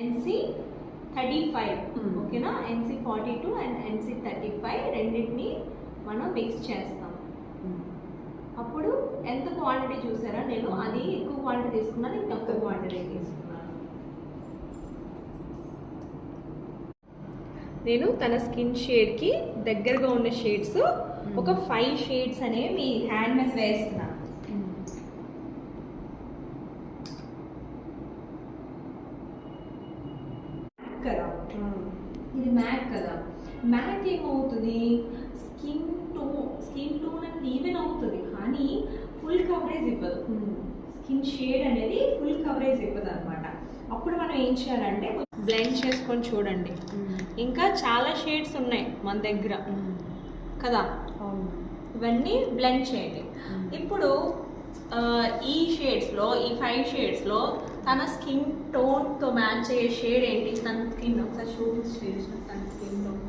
NC35 ఓకేనా. NC42 and NC35 రెండింటిని మనం మిక్స్ చేస్తాం. అప్పుడు ఎంత క్వాంటిటీ చూసారా, నేను అది ఎక్కువ క్వాంటిటీ తీసుకున్నాను, ఇది తక్కువ క్వాంటిటీ తీసుకున్నాను. నేను తన స్కిన్ షేడ్కి దగ్గరగా ఉన్న షేడ్స్ ఒక 5 షేడ్స్ అనేవి మీ హ్యాండ్ మీద వేస్తున్నాను. కదా ఇది మ్యాట్ కదా, మ్యాట్ ఏమవుతుంది, స్కిన్ టోన్ అనేది ఈవెన్ అవుతుంది కానీ ఫుల్ కవరేజ్ ఇవ్వదు. స్కిన్ షేడ్ అనేది ఫుల్ కవరేజ్ ఇవ్వదు అనమాట. అప్పుడు మనం ఏం చేయాలంటే బ్లెండ్ చేసుకొని చూడండి. ఇంకా చాలా షేడ్స్ ఉన్నాయి మన దగ్గర కదా, ఇవన్నీ బ్లెండ్ చేయండి. ఇప్పుడు ఈ షేడ్స్లో, ఈ 5 షేడ్స్లో తన స్కిన్ టోన్తో మ్యాచ్ అయ్యే షేడ్ ఏంటి, తన స్కిన్ ఒకసారి చూపించి తన స్కిన్ టోన్